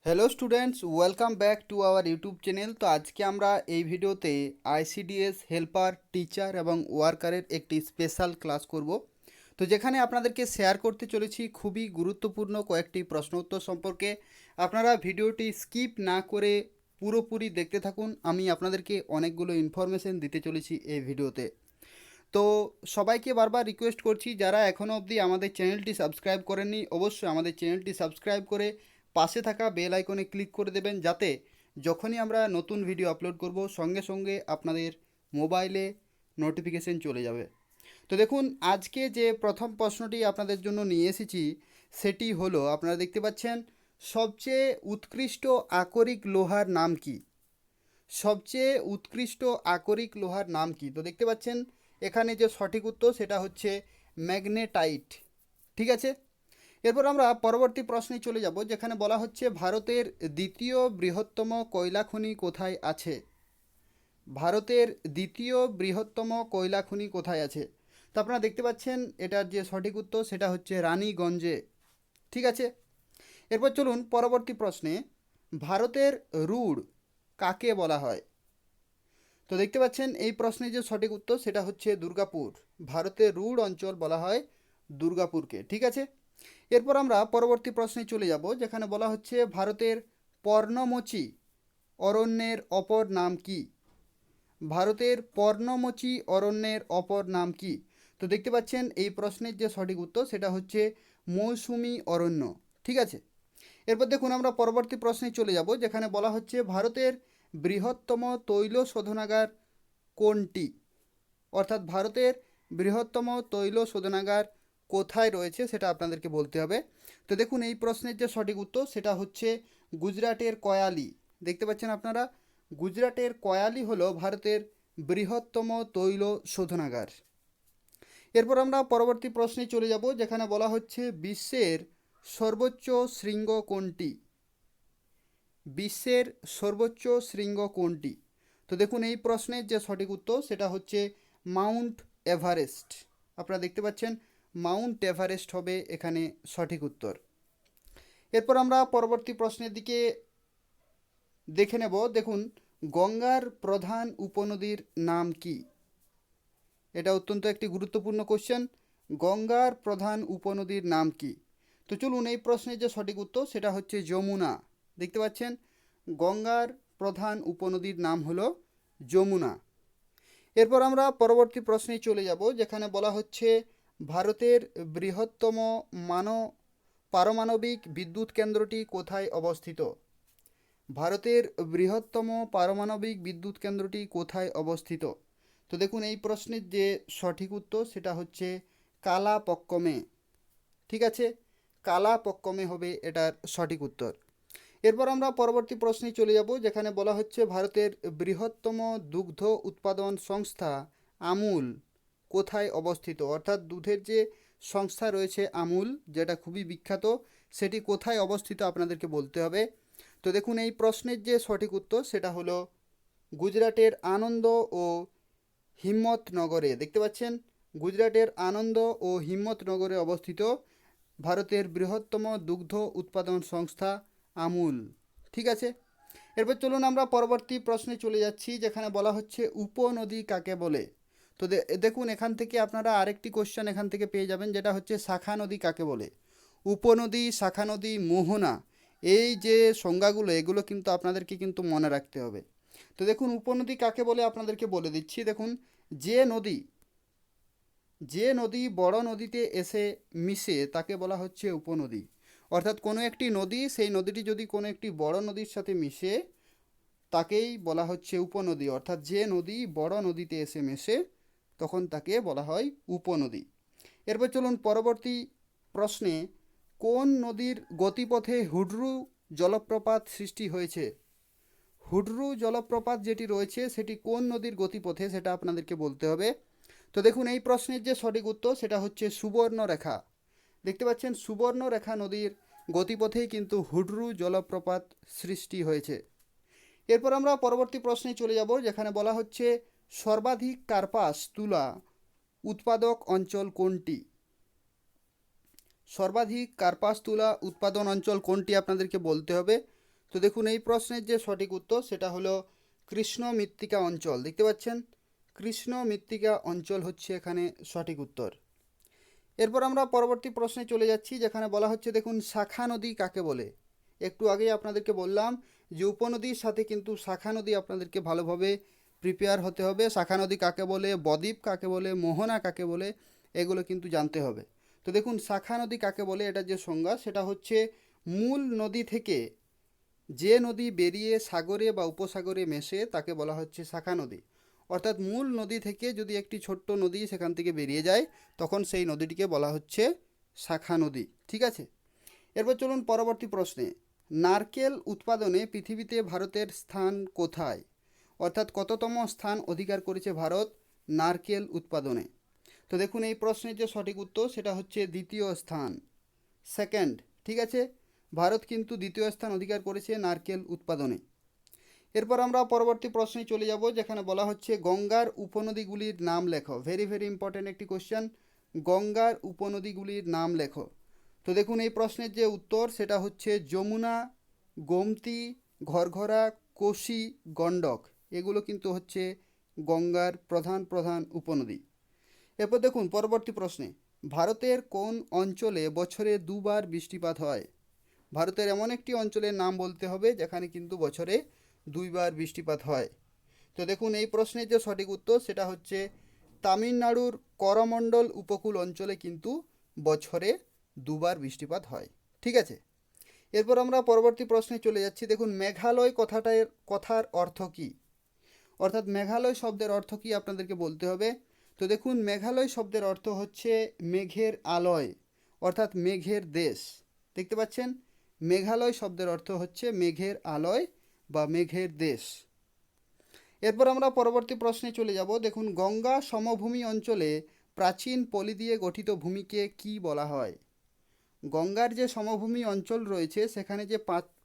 Hello students, welcome back to our YouTube channel. তো আজকে আমরা এই ভিডিওতে আইসিডিএস হেল্পার, টিচার এবং ওয়ার্কারের একটি স্পেশাল ক্লাস করব। তো যেখানে আপনাদেরকে শেয়ার করতে চলেছি খুবই গুরুত্বপূর্ণ কয়েকটি প্রশ্ন উত্তর সম্পর্কে। আপনারা ভিডিওটি স্কিপ না করে পুরোপুরি দেখতে থাকুন। আমি আপনাদেরকে অনেকগুলো ইনফরমেশন দিতে চলেছি এই ভিডিওতে। তো সবাইকে বারবার রিকোয়েস্ট করছি, যারা এখনও অবধি আমাদের চ্যানেলটি সাবস্ক্রাইব করেননি অবশ্যই আমাদের চ্যানেলটি সাবস্ক্রাইব করে পাশে থাকা বেল আইকনে ক্লিক করে দেবেন, যাতে যখনই আমরা নতুন ভিডিও আপলোড করব সঙ্গে সঙ্গে আপনাদের মোবাইলে নোটিফিকেশন চলে যাবে। তো দেখুন, আজকে যে প্রথম প্রশ্নটি আপনাদের জন্য নিয়ে এসেছি সেটি হলো, আপনারা দেখতে পাচ্ছেন, সবচেয়ে উৎকৃষ্ট আকরিক লোহার নাম কি? সবচেয়ে উৎকৃষ্ট আকরিক লোহার নাম কি? তো দেখতে পাচ্ছেন এখানে যে সঠিক উত্তর সেটা হচ্ছে ম্যাগনেটাইট। ঠিক আছে, এরপর আমরা পরবর্তী প্রশ্নে চলে যাব, যেখানে বলা হচ্ছে ভারতের দ্বিতীয় বৃহত্তম কয়লা খনি কোথায় আছে? ভারতের দ্বিতীয় বৃহত্তম কয়লা খনি কোথায় আছে? তো আপনারা দেখতে পাচ্ছেন এটার যে সঠিক উত্তর সেটা হচ্ছে রানীগঞ্জে। ঠিক আছে, এরপর চলুন পরবর্তী প্রশ্নে। ভারতের রুড় কাকে বলা হয়? তো দেখতে পাচ্ছেন এই প্রশ্নের যে সঠিক উত্তর সেটা হচ্ছে দুর্গাপুর। ভারতের রুড় অঞ্চল বলা হয় দুর্গাপুরকে। ঠিক আছে, এরপর আমরা পরবর্তী প্রশ্নে চলে যাব, যেখানে বলা হচ্ছে ভারতের পর্ণমোচী অরণ্যের অপর নাম কি? ভারতের পর্ণমোচী অরণ্যের অপর নাম কি? তো দেখতে পাচ্ছেন এই প্রশ্নের যে সঠিক উত্তর সেটা হচ্ছে মৌসুমী অরণ্য। ঠিক আছে, এরপর দেখুন আমরা পরবর্তী প্রশ্নে চলে যাব, যেখানে বলা হচ্ছে ভারতের বৃহত্তম তৈল শোধনাগার কোনটি? অর্থাৎ ভারতের বৃহত্তম তৈল শোধনাগার কোথায় রয়েছে সেটা আপনাদেরকে বলতে হবে। তো দেখুন এই প্রশ্নের যে সঠিক উত্তর সেটা হচ্ছে গুজরাটের কয়ালি। দেখতে পাচ্ছেন আপনারা, গুজরাটের কয়ালি হলো ভারতের বৃহত্তম তৈল শোধনাগার। এরপর আমরা পরবর্তী প্রশ্নে চলে যাব, যেখানে বলা হচ্ছে বিশ্বের সর্বোচ্চ শৃঙ্গ কোনটি? বিশ্বের সর্বোচ্চ শৃঙ্গ কোনটি? তো দেখুন এই প্রশ্নের যে সঠিক উত্তর সেটা হচ্ছে মাউন্ট এভারেস্ট। আপনারা দেখতে পাচ্ছেন মাউন্ট এভারেস্ট হবে এখানে সঠিক উত্তর। এরপর আমরা পরবর্তী প্রশ্নের দিকে দেখে নেব। দেখুন, গঙ্গার প্রধান উপনদীর নাম কি? এটা অত্যন্ত একটি গুরুত্বপূর্ণ কোশ্চেন। গঙ্গার প্রধান উপনদীর নাম কি? তো চলুন এই প্রশ্নের যে সঠিক উত্তর সেটা হচ্ছে যমুনা। দেখতে পাচ্ছেন গঙ্গার প্রধান উপনদীর নাম হলো যমুনা। এরপর আমরা পরবর্তী প্রশ্নে চলে যাব, যেখানে বলা হচ্ছে ভারতের বৃহত্তম মানব পারমাণবিক বিদ্যুৎ কেন্দ্রটি কোথায় অবস্থিত? ভারতের বৃহত্তম পারমাণবিক বিদ্যুৎ কেন্দ্রটি কোথায় অবস্থিত? তো দেখুন এই প্রশ্নের যে সঠিক উত্তর সেটা হচ্ছে কালাপক্কমে। ঠিক আছে, কালাপক্কমে হবে এটার সঠিক উত্তর। এরপর আমরা পরবর্তী প্রশ্নে চলে যাব, যেখানে বলা হচ্ছে ভারতের বৃহত্তম দুগ্ধ উৎপাদন সংস্থা আমূল কোথায় অবস্থিত? অর্থাৎ দুধের যে সংস্থা রয়েছে আমূল, যেটা খুবই বিখ্যাত, সেটি কোথায় অবস্থিত আপনাদেরকে বলতে হবে। তো দেখুন এই প্রশ্নের যে সঠিক উত্তর সেটা হলো গুজরাটের আনন্দ ও হিম্মতনগরে। দেখতে পাচ্ছেন গুজরাটের আনন্দ ও হিম্মতনগরে অবস্থিত ভারতের বৃহত্তম দুগ্ধ উৎপাদন সংস্থা আমূল। ঠিক আছে, এরপর চলুন আমরা পরবর্তী প্রশ্নে চলে যাচ্ছি, যেখানে বলা হচ্ছে উপনদী কাকে বলে? তো দেখুন এখান থেকে আপনারা আরেকটি কোশ্চেন এখান থেকে পেয়ে যাবেন, যেটা হচ্ছে শাখা নদী কাকে বলে? উপনদী, শাখা নদী, মোহনা, এই যে সংজ্ঞাগুলো এগুলো কিন্তু আপনাদেরকে কিন্তু মনে রাখতে হবে। তো দেখুন উপনদী কাকে বলে আপনাদেরকে বলে দিচ্ছি। দেখুন, যে নদী যে নদী বড় নদীতে এসে মিশে তাকে বলা হচ্ছে উপনদী। অর্থাৎ কোনো একটি নদী, সেই নদীটি যদি কোনো একটি বড় নদীর সাথে মিশে তাকেই বলা হচ্ছে উপনদী। অর্থাৎ যে নদী বড় নদীতে এসে মেশে তখন তাকে বলা হয় উপনদী। এরপর চলুন পরবর্তী প্রশ্নে, কোন নদীর গতিপথে হুড্রু জলপ্রপাত সৃষ্টি হয়েছে? হুড্রু জলপ্রপাত যেটি রয়েছে সেটি কোন নদীর গতিপথে সেটা আপনাদেরকে বলতে হবে। তো দেখুন এই প্রশ্নের যে সঠিক উত্তর সেটা হচ্ছে সুবর্ণরেখা। দেখতে পাচ্ছেন সুবর্ণরেখা নদীর গতিপথেই কিন্তু হুড্রু জলপ্রপাত সৃষ্টি হয়েছে। এরপর আমরা পরবর্তী প্রশ্নে চলে যাব, যেখানে বলা হচ্ছে সর্বাধিক কার্পাস তুলা উৎপাদক অঞ্চল কোনটি? সর্বাধিক কার্পাস তুলা উৎপাদন অঞ্চল কোনটি আপনাদেরকে বলতে হবে। তো দেখুন এই প্রশ্নের যে সঠিক উত্তর সেটা হলো কৃষ্ণ মৃত্তিকা অঞ্চল। দেখতে পাচ্ছেন কৃষ্ণ মৃত্তিকা অঞ্চল হচ্ছে এখানে সঠিক উত্তর। এরপর আমরা পরবর্তী প্রশ্নে চলে যাচ্ছি, যেখানে বলা হচ্ছে দেখুন শাখা নদী কাকে বলে। একটু আগেই আপনাদেরকে বললাম যে উপনদীর সাথে কিন্তু শাখা নদী আপনাদেরকে ভালোভাবে প্রিপেয়ার হতে হবে। শাখা নদী কাকে বলে, বদ্বীপ কাকে বলে, মোহনা কাকে বলে, এগুলো কিন্তু জানতে হবে। তো দেখুন শাখা নদী কাকে বলে, এটার যে সংজ্ঞা সেটা হচ্ছে মূল নদী থেকে যে নদী বেরিয়ে সাগরে বা উপসাগরে মেশে তাকে বলা হচ্ছে শাখা নদী। অর্থাৎ মূল নদী থেকে যদি একটি ছোট্ট নদী সেখান থেকে বেরিয়ে যায় তখন সেই নদীটিকে বলা হচ্ছে শাখা নদী। ঠিক আছে, এরপর চলুন পরবর্তী প্রশ্নে। নারকেল উৎপাদনে পৃথিবীতে ভারতের স্থান কোথায়? অর্থাৎ কততম স্থান অধিকার করেছে ভারত নারকেল উৎপাদনে? তো দেখুন এই প্রশ্নের যে সঠিক উত্তর সেটা হচ্ছে দ্বিতীয় স্থান, সেকেন্ড। ঠিক আছে, ভারত কিন্তু দ্বিতীয় স্থান অধিকার করেছে নারকেল উৎপাদনে। এরপর আমরা পরবর্তী প্রশ্নে চলে যাব, যেখানে বলা হচ্ছে গঙ্গার উপনদীগুলির নাম লেখো। ভেরি ভেরি ইম্পর্টেন্ট একটি কোশ্চেন, গঙ্গার উপনদীগুলির নাম লেখো। তো দেখুন এই প্রশ্নের যে উত্তর সেটা হচ্ছে যমুনা, গোমতী, ঘরঘরা, কোশি, গণ্ডক। এগুলো কিন্তু হচ্ছে গঙ্গার প্রধান প্রধান উপনদী। এরপর দেখুন পরবর্তী প্রশ্নে, ভারতের কোন অঞ্চলে বছরে দুবার বৃষ্টিপাত হয়? ভারতের এমন একটি অঞ্চলের নাম বলতে হবে যেখানে কিন্তু বছরে দুইবার বৃষ্টিপাত হয়। তো দেখুন এই প্রশ্নের যে সঠিক উত্তর সেটা হচ্ছে তামিলনাড়ুর করমণ্ডল উপকূল অঞ্চলে কিন্তু বছরে দুবার বৃষ্টিপাত হয়। ঠিক আছে, এরপর আমরা পরবর্তী প্রশ্নে চলে যাচ্ছি। দেখুন মেঘালয় কথার অর্থ কী? অর্থাৎ মেঘালয় শব্দের অর্থ কী আপনাদেরকে বলতে হবে। তো দেখুন মেঘালয় শব্দের অর্থ হচ্ছে মেঘের আলয়, অর্থাৎ মেঘের দেশ। দেখতে পাচ্ছেন মেঘালয় শব্দের অর্থ হচ্ছে মেঘের আলয় বা মেঘের দেশ। এরপর আমরা পরবর্তী প্রশ্নে চলে যাব। দেখুন গঙ্গা সমভূমি অঞ্চলে প্রাচীন পলি দিয়ে গঠিত ভূমিকে কি বলা হয়? গঙ্গার যে সমভূমি অঞ্চল রয়েছে সেখানে যে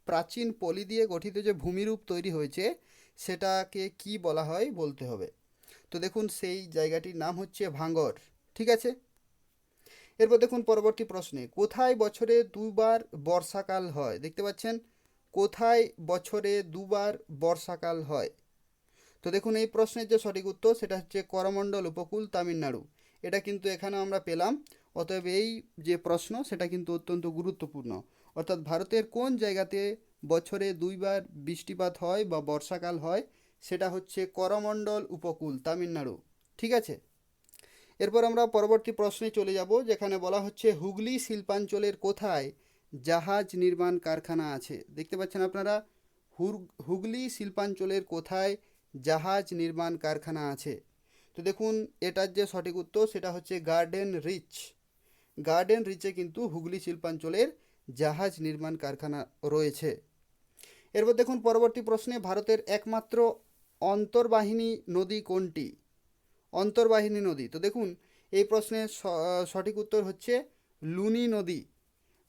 প্রাচীন পলি দিয়ে গঠিত যে ভূমিরূপ তৈরি হয়েছে সেটাকে কি বলা হয় বলতে হবে। তো দেখুন সেই জায়গাটির নাম হচ্ছে ভাঙর। ঠিক আছে, এরপর দেখুন পরবর্তী প্রশ্নে, কোথায় বছরে দুবার বর্ষাকাল হয়? দেখতে পাচ্ছেন কোথায় বছরে দুবার বর্ষাকাল হয়? তো দেখুন এই প্রশ্নের যে সঠিক উত্তর সেটা হচ্ছে করমণ্ডল উপকূল, তামিলনাড়ু। এটা কিন্তু এখানে আমরা পেলাম। অতএব এই যে প্রশ্ন সেটা কিন্তু অত্যন্ত গুরুত্বপূর্ণ। অর্থাৎ ভারতের কোন জায়গাতে বছরে দুইবার বৃষ্টিপাত হয় বা বর্ষাকাল হয় সেটা হচ্ছে করমণ্ডল উপকূল, তামিলনাড়ু। ঠিক আছে, এরপর আমরা পরবর্তী প্রশ্নে চলে যাব, যেখানে বলা হচ্ছে হুগলি শিল্পাঞ্চলের কোথায় জাহাজ নির্মাণ কারখানা আছে? দেখতে পাচ্ছেন আপনারা হুগলি শিল্পাঞ্চলের কোথায় জাহাজ নির্মাণ কারখানা আছে? তো দেখুন এটার যে সঠিক উত্তর সেটা হচ্ছে গার্ডেন রিচ। গার্ডেন রিচে কিন্তু হুগলি শিল্পাঞ্চলের জাহাজ নির্মাণ কারখানা রয়েছে। এরপর দেখুন পরবর্তী প্রশ্নে, ভারতের একমাত্র অন্তর্বাহিনী নদী কোনটি? অন্তর্বাহিনী নদী। তো দেখুন এই প্রশ্নের সঠিক উত্তর হচ্ছে লুনি নদী।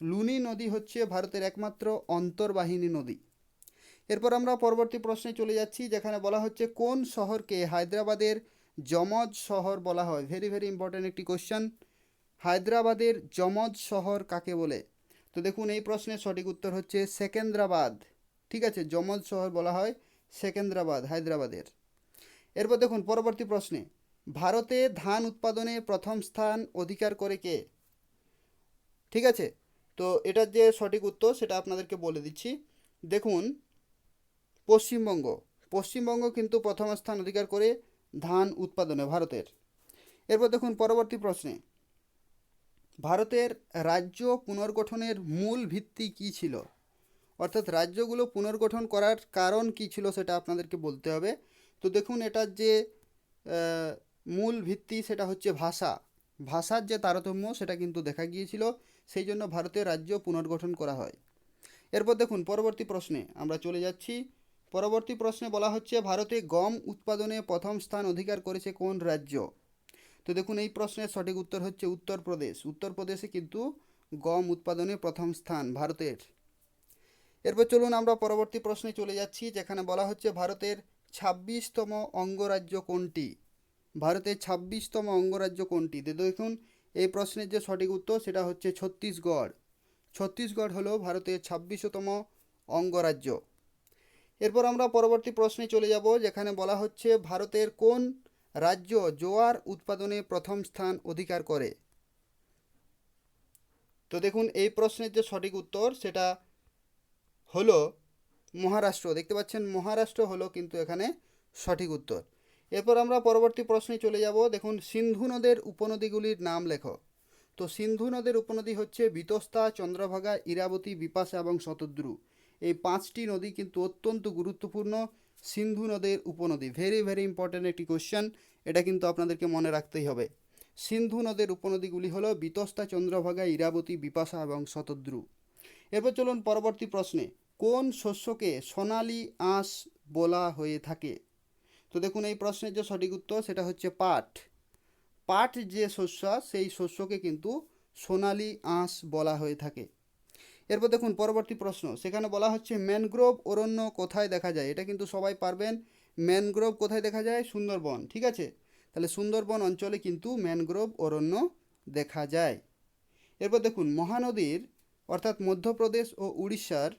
লুনি নদী হচ্ছে ভারতের একমাত্র অন্তর্বাহিনী নদী। এরপর আমরা পরবর্তী প্রশ্নে চলে যাচ্ছি, যেখানে বলা হচ্ছে কোন শহরকে হায়দ্রাবাদের যমজ শহর বলা হয়? ভেরি ভেরি ইম্পর্ট্যান্ট একটি কোশ্চেন, হায়দ্রাবাদের যমজ শহর কাকে বলে? তো দেখুন এই প্রশ্নের সঠিক উত্তর হচ্ছে সেকেন্দ্রাবাদ। ঠিক আছে, যমজ শহর বলা হয় সেকেন্দ্রাবাদ হায়দ্রাবাদের। এরপর দেখুন পরবর্তী প্রশ্নে, ভারতে ধান উৎপাদনে প্রথম স্থান অধিকার করে কে? ঠিক আছে, তো এটার যে সঠিক উত্তর সেটা আপনাদেরকে বলে দিচ্ছি। দেখুন পশ্চিমবঙ্গ। পশ্চিমবঙ্গ কিন্তু প্রথম স্থান অধিকার করে ধান উৎপাদনে ভারতের। এরপর দেখুন পরবর্তী প্রশ্নে, ভারতের রাজ্য পুনর্গঠনের মূল ভিত্তি কী ছিল? অর্থাৎ রাজ্যগুলো পুনর্গঠন করার কারণ কী ছিল সেটা আপনাদেরকে বলতে হবে। তো দেখুন এটার যে মূল ভিত্তি সেটা হচ্ছে ভাষা। ভাষার যে তারতম্য সেটা কিন্তু দেখা গিয়েছিল, সেই জন্য ভারতের রাজ্য পুনর্গঠন করা হয়। এরপর দেখুন পরবর্তী প্রশ্নে আমরা চলে যাচ্ছি। পরবর্তী প্রশ্নে বলা হচ্ছে ভারতে গম উৎপাদনে প্রথম স্থান অধিকার করেছে কোন রাজ্য? তো দেখুন এই প্রশ্নের সঠিক উত্তর হচ্ছে উত্তরপ্রদেশ। উত্তরপ্রদেশে কিন্তু গম উৎপাদনে প্রথম স্থান ভারতের। এরপর চলুন আমরা পরবর্তী প্রশ্নে চলে যাচ্ছি, যেখানে বলা হচ্ছে ভারতের ২৬তম অঙ্গরাজ্য কোনটি? ভারতের ২৬তম অঙ্গরাজ্য কোনটি? দেখুন এই প্রশ্নের যে সঠিক উত্তর সেটা হচ্ছে ছত্তিশগড়। ছত্তিশগড় হলো ভারতের ২৬তম অঙ্গরাজ্য। এরপর আমরা পরবর্তী প্রশ্নে চলে যাব, যেখানে বলা হচ্ছে ভারতের কোন রাজ্য জোয়ার উৎপাদনে প্রথম স্থান অধিকার করে। তো দেখুন এই প্রশ্নের যে সঠিক উত্তর সেটা হলো মহারাষ্ট্র। দেখতে পাচ্ছেন মহারাষ্ট্র হলো কিন্তু এখানে সঠিক উত্তর। এরপর আমরা পরবর্তী প্রশ্নে চলে যাব। দেখুন সিন্ধু নদের উপনদীগুলির নাম লেখো। তো সিন্ধু নদের উপনদী হচ্ছে বিতস্তা, চন্দ্রভাগা, ইরাবতী, বিপাশা এবং শতদ্রু। এই 5টি নদী কিন্তু অত্যন্ত গুরুত্বপূর্ণ সিন্ধু নদের উপনদী। ভেরি ভেরি ইম্পর্ট্যান্ট একটি কোশ্চেন, এটা কিন্তু আপনাদেরকে মনে রাখতেই হবে। সিন্ধু নদের উপনদীগুলি হলো বিতস্তা, চন্দ্রভাগা, ইরাবতী, বিপাশা এবং শতদ্রু। এরপর চলুন পরবর্তী প্রশ্নে, কোন শস্যকে সোনালী আঁশ বলা হয়ে থাকে। তো দেখুন এই প্রশ্নের যে সঠিক উত্তর সেটা হচ্ছে পাট। পাট যে শস্য সেই শস্যকে কিন্তু সোনালী আঁশ বলা হয়ে থাকে। এরপর দেখুন পরবর্তী প্রশ্ন, সেখানে বলা হচ্ছে ম্যানগ্রোভ অরণ্য কোথায় দেখা যায়। এটা কিন্তু সবাই পারবেন। ম্যানগ্রোভ কোথায় দেখা যায়? সুন্দরবন। ঠিক আছে, তাহলে সুন্দরবন অঞ্চলে কিন্তু ম্যানগ্রোভ অরণ্য দেখা যায়। এরপর দেখুন মহানদীর অর্থাৎ মধ্যপ্রদেশ ও উড়িষ্যার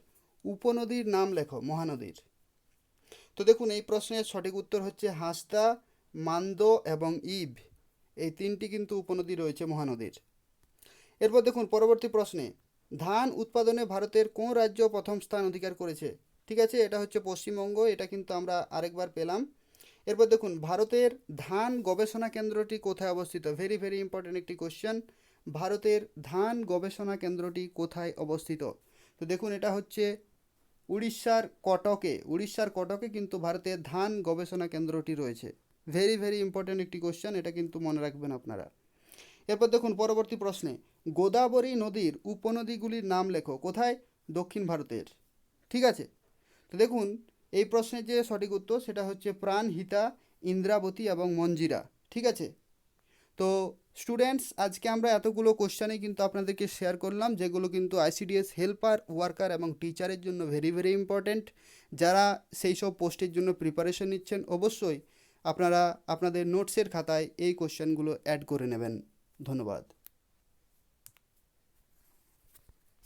উপনদীর নাম লেখো। মহানদীর। তো দেখুন এই প্রশ্নের সঠিক উত্তর হচ্ছে হাসদা, মান্দো এবং ইব। এই 3টি কিন্তু উপনদী রয়েছে মহানদীর। এরপর দেখুন পরবর্তী প্রশ্নে, ধান উৎপাদনে ভারতের কোন রাজ্য প্রথম স্থান অধিকার করেছে। ঠিক আছে, এটা হচ্ছে পশ্চিমবঙ্গ। এটা কিন্তু আমরা আরেকবার পেলাম। এরপর দেখুন ভারতের ধান গবেষণা কেন্দ্রটি কোথায় অবস্থিত। ভেরি ভেরি ইম্পর্টেন্ট একটি কোশ্চেন। ভারতের ধান গবেষণা কেন্দ্রটি কোথায় অবস্থিত। তো দেখুন এটা হচ্ছে উড়িষ্যার কটকে। উড়িষ্যার কটকে কিন্তু ভারতের ধান গবেষণা কেন্দ্রটি রয়েছে। ভেরি ভেরি ইম্পর্টেন্ট একটি কোশ্চেন, এটা কিন্তু মনে রাখবেন আপনারা। এরপর দেখুন পরবর্তী প্রশ্নে, গোদাবরী নদীর উপনদীগুলির নাম লেখো। কোথায়? দক্ষিণ ভারতের। ঠিক আছে, তো দেখুন এই প্রশ্নের যে সঠিক উত্তর সেটা হচ্ছে প্রাণহিতা, ইন্দ্রাবতী এবং মঞ্জিরা। ঠিক আছে, তো স্টুডেন্টস আজকে আমরা এতগুলো কোশ্চেনই কিন্তু আপনাদেরকে শেয়ার করলাম, যেগুলো কিন্তু আইসিডিএস হেল্পার, ওয়ার্কার এবং টিচারের জন্য ভেরি ভেরি ইম্পর্ট্যান্ট। যারা সেই সব পোস্টের জন্য প্রিপারেশন নিচ্ছেন অবশ্যই আপনারা আপনাদের নোটসের খাতায় এই কোশ্চেনগুলো অ্যাড করে নেবেন। ধন্যবাদ।